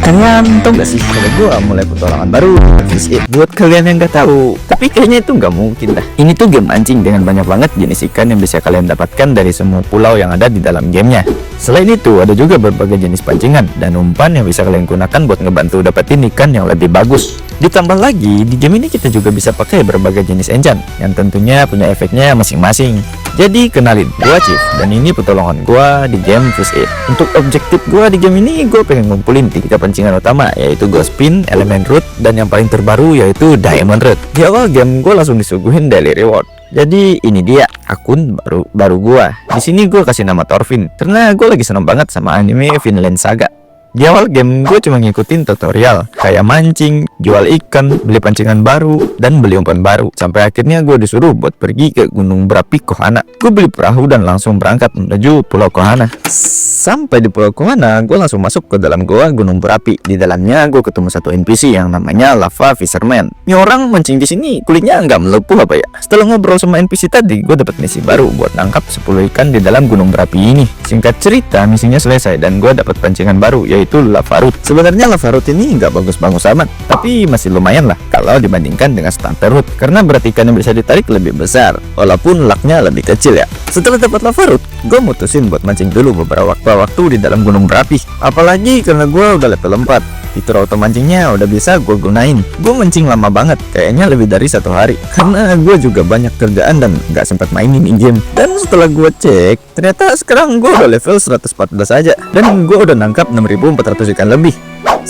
Kalian tau gak sih kalau gue mulai petualangan baru Fish It? Buat kalian yang gak tahu, tapi kayaknya itu gak mungkin dah. Ini tuh game mancing dengan banyak banget jenis ikan yang bisa kalian dapatkan dari semua pulau yang ada di dalam gamenya. Selain itu ada juga berbagai jenis pancingan dan umpan yang bisa kalian gunakan buat ngebantu dapetin ikan yang lebih bagus. Ditambah lagi di game ini kita juga bisa pakai berbagai jenis enchant yang tentunya punya efeknya masing-masing. Jadi kenalin, gua Chief dan ini petualangan gua di game Fish It. Untuk objektif gua di game ini, gua pengen ngumpulin 3 pancingan utama, yaitu Ghost Pin, Element Root, dan yang paling terbaru yaitu Diamond Root. Di awal game gua langsung disuguhin daily reward. Jadi ini dia akun baru gua. Di sini gua kasih nama Thorfinn karena gua lagi seneng banget sama anime Vinland Saga. Di awal game gue cuma ngikutin tutorial kayak mancing, jual ikan, beli pancingan baru, dan beli umpan baru. Sampai akhirnya gue disuruh buat pergi ke Gunung Berapi Kohana. Gue beli perahu dan langsung berangkat menuju Pulau Kohana. Sampai di Pulau Kohana, gue langsung masuk ke dalam goa Gunung Berapi. Di dalamnya gue ketemu satu NPC yang namanya Lava Fisherman. Ini orang mancing di sini kulitnya nggak melepuh apa ya? Setelah ngobrol sama NPC tadi, gue dapat misi baru buat nangkap 10 ikan di dalam Gunung Berapi ini. Singkat cerita, misinya selesai dan gue dapat pancingan baru yaitu Lava Root. Sebenarnya Lava Root ini nggak bagus-bagus amat, tapi masih lumayan lah kalau dibandingkan dengan Starter Root karena berat ikan yang bisa ditarik lebih besar, walaupun lucknya lebih kecil ya. Setelah dapat Lava Root, gue mutusin buat mancing dulu beberapa waktu di dalam Gunung Berapi. Apalagi karena gue udah level 4. Fitur auto mancingnya udah bisa gue gunain. Gue mancing lama banget, kayaknya lebih dari 1 hari karena gue juga banyak kerjaan dan nggak sempat mainin in-game. Dan setelah gue cek, ternyata sekarang gue udah level 114 aja dan gue udah nangkap 6.400 ikan lebih.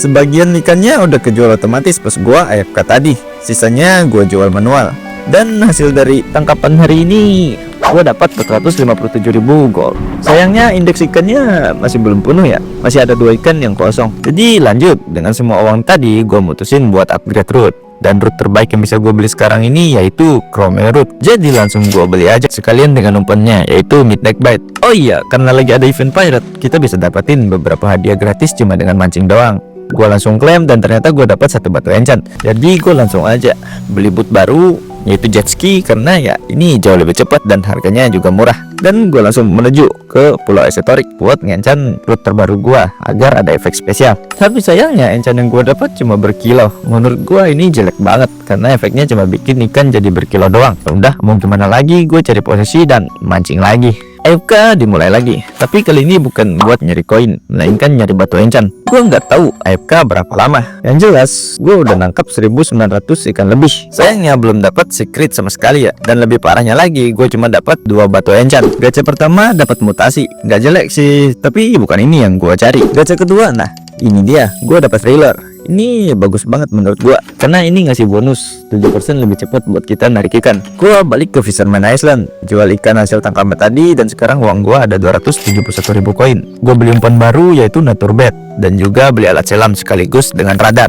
Sebagian ikannya udah kejual otomatis pas gue AFK tadi, sisanya gue jual manual. Dan hasil dari tangkapan hari ini gue dapat 457.000 gold. Sayangnya indeks ikannya masih belum penuh ya, masih ada 2 ikan yang kosong. Jadi lanjut, dengan semua uang tadi gue mutusin buat upgrade root. Dan root terbaik yang bisa gue beli sekarang ini yaitu Chrome Root. Jadi langsung gue beli aja sekalian dengan umpannya yaitu Midnight Bite. Oh iya, karena lagi ada event pirate, kita bisa dapetin beberapa hadiah gratis cuma dengan mancing doang. Gue langsung klaim dan ternyata gue dapat 1 batu enchant. Jadi gue langsung aja beli boot baru yaitu jet ski karena ya ini jauh lebih cepat dan harganya juga murah. Dan gue langsung menuju ke Pulau Esoteric buat ngencan root terbaru gue agar ada efek spesial. Tapi sayangnya enchant yang gue dapat cuma berkilau. Menurut gue ini jelek banget karena efeknya cuma bikin ikan jadi berkilau doang. Udah mau gimana lagi, gue cari posisi dan mancing lagi. AFK dimulai lagi, tapi kali ini bukan buat nyari koin, melainkan nyari batu enchant. Gue nggak tahu AFK berapa lama. Yang jelas, gue udah nangkap 1.900 ikan lebih. Sayangnya belum dapat secret sama sekali ya. Dan lebih parahnya lagi, gue cuma dapat 2 batu enchant. Gacha pertama dapat mutasi, nggak jelek sih, tapi bukan ini yang gue cari. Gacha kedua, nah ini dia, gue dapat trailer. Ini bagus banget menurut gua karena ini ngasih bonus 7% lebih cepat buat kita narik ikan. Gua balik ke Fisherman Island, jual ikan hasil tangkapan tadi dan sekarang uang gua ada 271.000 koin. Gua beli umpan baru yaitu Nature Bait dan juga beli alat selam sekaligus dengan radar.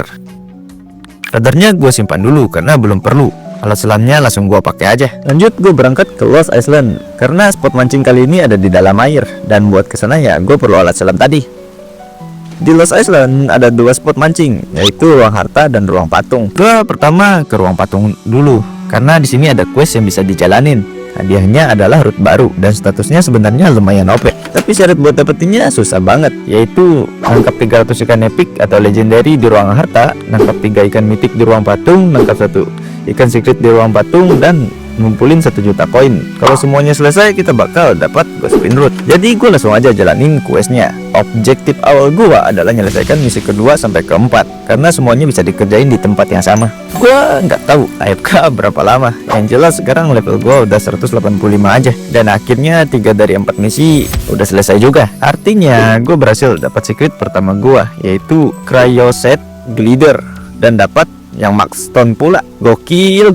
Radarnya gua simpan dulu karena belum perlu. Alat selamnya langsung gua pakai aja. Lanjut gua berangkat ke Lost Island karena spot mancing kali ini ada di dalam air dan buat kesana ya gua perlu alat selam tadi. Di Lost Island ada 2 spot mancing, yaitu ruang harta dan ruang patung. Gua pertama ke ruang patung dulu, karena di sini ada quest yang bisa dijalanin. Hadiahnya adalah root baru dan statusnya sebenarnya lumayan OP. Tapi syarat buat dapetinnya susah banget, yaitu nangkap 300 ikan epic atau legendary di ruang harta, nangkap 3 ikan mythic di ruang patung, nangkap 1 ikan secret di ruang patung, dan ngumpulin 1 juta koin. Kalau semuanya selesai, kita bakal dapat Ghost Pin Root. Jadi gue langsung aja jalanin questnya. Objektif awal gue adalah menyelesaikan misi kedua sampai keempat karena semuanya bisa dikerjain di tempat yang sama. Gue nggak tahu AFK berapa lama. Yang jelas sekarang level gue udah 185 aja. Dan akhirnya 3 dari 4 misi udah selesai juga. Artinya gue berhasil dapat secret pertama gue, yaitu Cryoset Glider, dan dapat yang Max Stone pula. Gokil.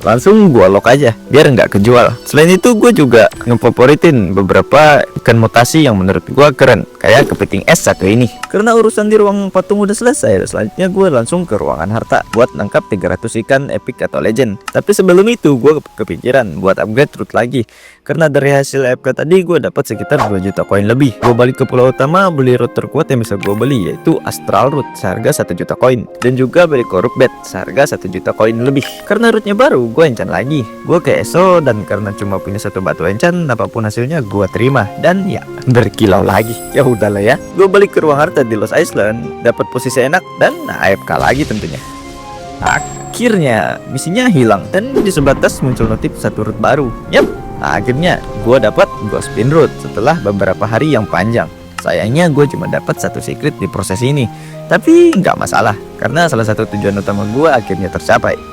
Langsung gua lock aja biar nggak kejual. Selain itu gue juga ngefavoritin beberapa ikan mutasi yang menurut gua keren, kayak kepiting es satu ini. Karena urusan di ruang patung udah selesai, selanjutnya gue langsung ke ruangan harta buat nangkap 300 ikan epic atau legend. Tapi sebelum itu gue kepikiran buat upgrade root lagi karena dari hasil AFK tadi gue dapat sekitar 2 juta koin lebih. Gue balik ke pulau utama, beli root terkuat yang bisa gue beli yaitu Astral Root seharga 1 juta koin, dan juga beli Corrupt Bait seharga 1 juta koin lebih. Karena rootnya baru, gue enchant lagi. Gue ke ESO dan karena cuma punya satu batu enchant, apapun hasilnya gue terima. Dan ya berkilau lagi. Ya udahlah ya. Gue balik ke ruang harta di Lost Island, dapat posisi enak dan AFK lagi tentunya. Akhirnya misinya hilang dan di sebelah tas muncul notif satu route baru. Yap, akhirnya gue dapat Ghost Pin Route setelah beberapa hari yang panjang. Sayangnya gue cuma dapat satu secret di proses ini, tapi nggak masalah karena salah satu tujuan utama gue akhirnya tercapai.